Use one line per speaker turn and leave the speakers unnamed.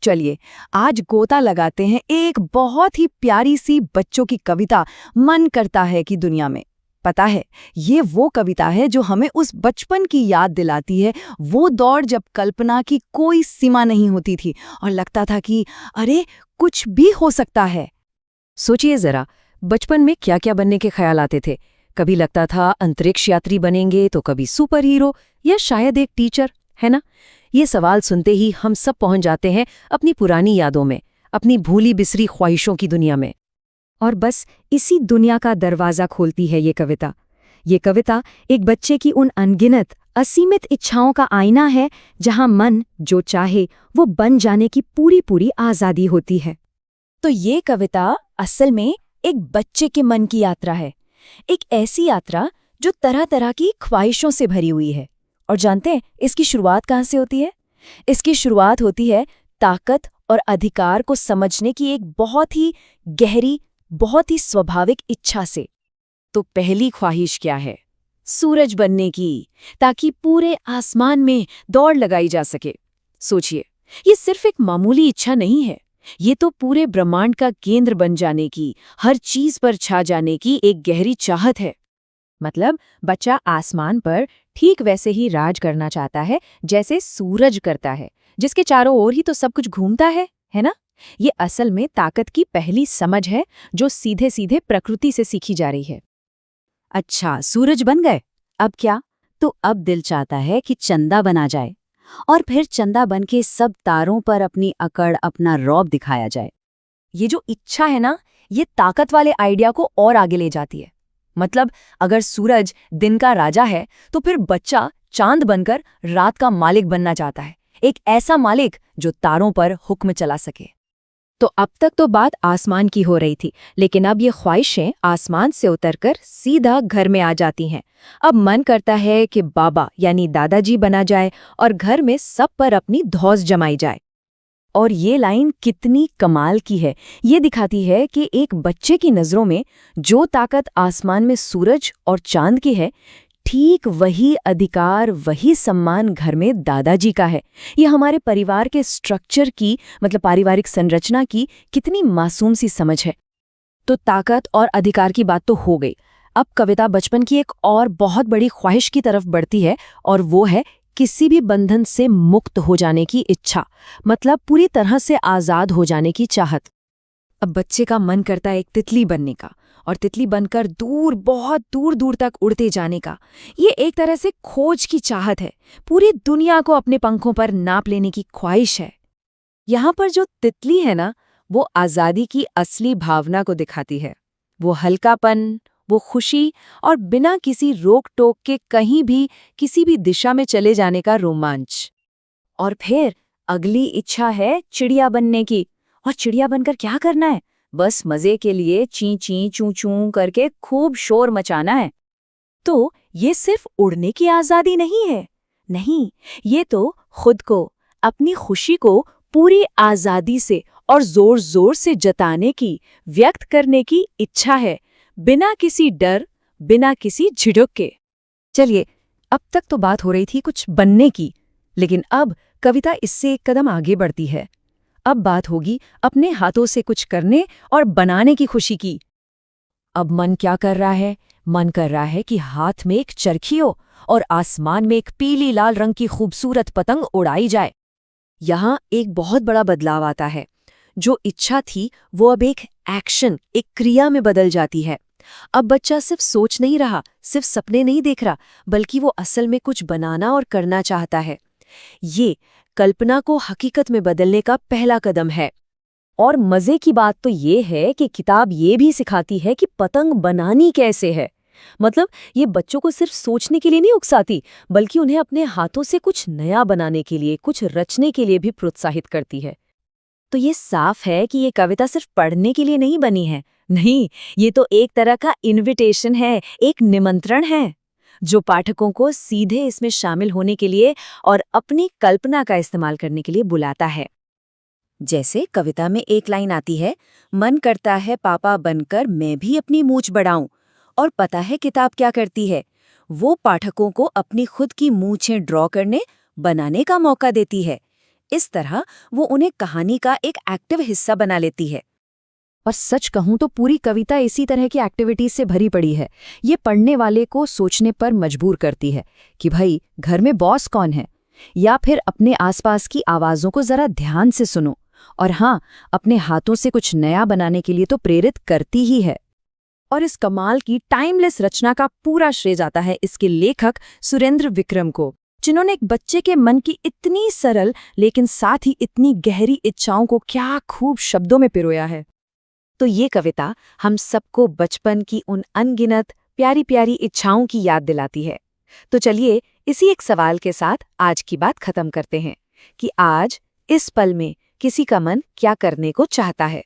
चलिए आज गोता लगाते हैं एक बहुत ही प्यारी सी बच्चों की कविता मन करता है कि दुनिया में। पता है, ये वो कविता है जो हमें उस बचपन की याद दिलाती है, वो दौर जब कल्पना की कोई सीमा नहीं होती थी और लगता था कि अरे कुछ भी हो सकता है।
सोचिए जरा, बचपन में क्या क्या बनने के ख्याल आते थे। कभी लगता था अंतरिक्ष यात्री बनेंगे, तो कभी सुपर हीरो या शायद एक टीचर, है ना। ये सवाल सुनते ही हम सब पहुंच जाते हैं अपनी पुरानी यादों में, अपनी भूली बिसरी ख्वाहिशों की दुनिया में।
और बस इसी दुनिया का दरवाज़ा खोलती है ये कविता। ये कविता एक बच्चे की उन अनगिनत असीमित इच्छाओं का आईना है, जहां मन जो चाहे वो बन जाने की पूरी पूरी आज़ादी होती है।
तो ये कविता असल में एक बच्चे के मन की यात्रा है, एक ऐसी यात्रा जो तरह तरह की ख्वाहिशों से भरी हुई है। और जानते हैं इसकी शुरुआत कहाँ से होती है? इसकी शुरुआत होती है ताकत और अधिकार को समझने की एक बहुत ही गहरी, बहुत ही स्वाभाविक इच्छा से। तो पहली ख्वाहिश क्या है? सूरज बनने की, ताकि पूरे आसमान में दौड़ लगाई जा सके। सोचिए, ये सिर्फ एक मामूली इच्छा नहीं है, ये तो पूरे ब्रह्मांड का केंद्र बन जाने की, हर चीज पर छा जाने की एक गहरी चाहत है।
मतलब बच्चा आसमान पर ठीक वैसे ही राज करना चाहता है जैसे सूरज करता है, जिसके चारों ओर ही तो सब कुछ घूमता है ना। ये असल में ताकत की पहली समझ है, जो सीधे सीधे प्रकृति से सीखी जा रही है।
अच्छा, सूरज बन गए, अब क्या? तो अब दिल चाहता है कि चंदा बना जाए, और फिर चंदा बन के सब तारों पर अपनी अकड़, अपना रौब दिखाया जाए। ये जो इच्छा है ना, ये ताकत वाले आइडिया को और आगे ले जाती है। मतलब अगर सूरज दिन का राजा है, तो फिर बच्चा चांद बनकर रात का मालिक बनना चाहता है, एक ऐसा मालिक जो तारों पर हुक्म चला सके।
तो अब तक तो बात आसमान की हो रही थी, लेकिन अब ये ख्वाहिशें आसमान से उतरकर सीधा घर में आ जाती हैं। अब मन करता है कि बाबा यानी दादाजी बना जाए और घर में सब पर अपनी धौंस जमाई जाए।
और ये लाइन कितनी कमाल की है, ये दिखाती है कि एक बच्चे की नज़रों में जो ताकत आसमान में सूरज और चांद की है, ठीक वही अधिकार, वही सम्मान घर में दादाजी का है। ये हमारे परिवार के स्ट्रक्चर की, मतलब पारिवारिक संरचना की कितनी मासूम सी समझ है। तो ताकत और अधिकार की बात तो हो गई। अब कविता बचपन की एक और बहुत बड़ी ख्वाहिश की तरफ बढ़ती है, और वो है किसी भी बंधन से मुक्त हो जाने की इच्छा, मतलब पूरी तरह से आज़ाद हो जाने की चाहत। अब बच्चे का मन करता है एक तितली बनने का, और तितली बनकर दूर, बहुत दूर दूर तक उड़ते जाने का। ये एक तरह से खोज की चाहत है, पूरी दुनिया को अपने पंखों पर नाप लेने की ख्वाहिश है। यहाँ पर जो तितली है ना, वो आज़ादी की असली भावना को दिखाती है। वो हल्कापन, वो खुशी, और बिना किसी रोक टोक के कहीं भी किसी भी दिशा में चले जाने का रोमांच। और फिर अगली इच्छा है चिड़िया बनने की। और चिड़िया बनकर क्या करना है? बस मजे के लिए ची ची चू चू करके खूब शोर मचाना है। तो ये सिर्फ उड़ने की आज़ादी नहीं है, नहीं, ये तो खुद को, अपनी खुशी को पूरी आज़ादी से और जोर जोर से जताने की, व्यक्त करने की इच्छा है, बिना किसी डर, बिना किसी झिझक के। चलिए, अब तक तो बात हो रही थी कुछ बनने की, लेकिन अब कविता इससे एक कदम आगे बढ़ती है। अब बात होगी अपने हाथों से कुछ करने और बनाने की खुशी की। अब मन क्या कर रहा है? मन कर रहा है कि हाथ में एक चरखी हो और आसमान में एक पीली लाल रंग की खूबसूरत पतंग उड़ाई जाए। यहाँ एक बहुत बड़ा बदलाव आता है। जो इच्छा थी वो अब एक एक्शन, एक क्रिया में बदल जाती है। अब बच्चा सिर्फ सोच नहीं रहा, सिर्फ सपने नहीं देख रहा, बल्कि वो असल में कुछ बनाना और करना चाहता है। ये कल्पना को हकीकत में बदलने का पहला कदम है। और मजे की बात तो ये है कि किताब ये भी सिखाती है कि पतंग बनानी कैसे है। मतलब ये बच्चों को सिर्फ सोचने के लिए नहीं उकसाती, बल्कि उन्हें अपने हाथों से कुछ नया बनाने के लिए, कुछ रचने के लिए भी प्रोत्साहित करती है। तो ये साफ है कि ये कविता सिर्फ पढ़ने के लिए नहीं बनी है। नहीं, ये तो एक तरह का इनविटेशन है, एक निमंत्रण है, जो पाठकों को सीधे इसमें शामिल होने के लिए और अपनी कल्पना का इस्तेमाल करने के लिए बुलाता है। जैसे कविता में एक लाइन आती है, मन करता है पापा बनकर मैं भी अपनी मूंछ बढ़ाऊं। और पता है किताब क्या करती है? वो पाठकों को अपनी खुद की मूंछें ड्रॉ करने, बनाने का मौका देती है। इस तरह वो उन्हें कहानी का एक एक्टिव हिस्सा बना लेती है।
और सच कहूं तो पूरी कविता इसी तरह की एक्टिविटीज से भरी पड़ी है। ये पढ़ने वाले को सोचने पर मजबूर करती है कि भाई घर में बॉस कौन है, या फिर अपने आसपास की आवाज़ों को ज़रा ध्यान से सुनो। और हाँ, अपने हाथों से कुछ नया बनाने के लिए तो प्रेरित करती ही है।
और इस कमाल की टाइमलेस रचना का पूरा श्रेय जाता है इसके लेखक सुरेंद्र विक्रम को, जिन्होंने एक बच्चे के मन की इतनी सरल लेकिन साथ ही इतनी गहरी इच्छाओं को क्या खूब शब्दों में पिरोया है।
तो ये कविता हम सबको बचपन की उन अनगिनत प्यारी प्यारी इच्छाओं की याद दिलाती है। तो चलिए इसी एक सवाल के साथ आज की बात खत्म करते हैं कि आज इस पल में किसी का मन क्या करने को चाहता है।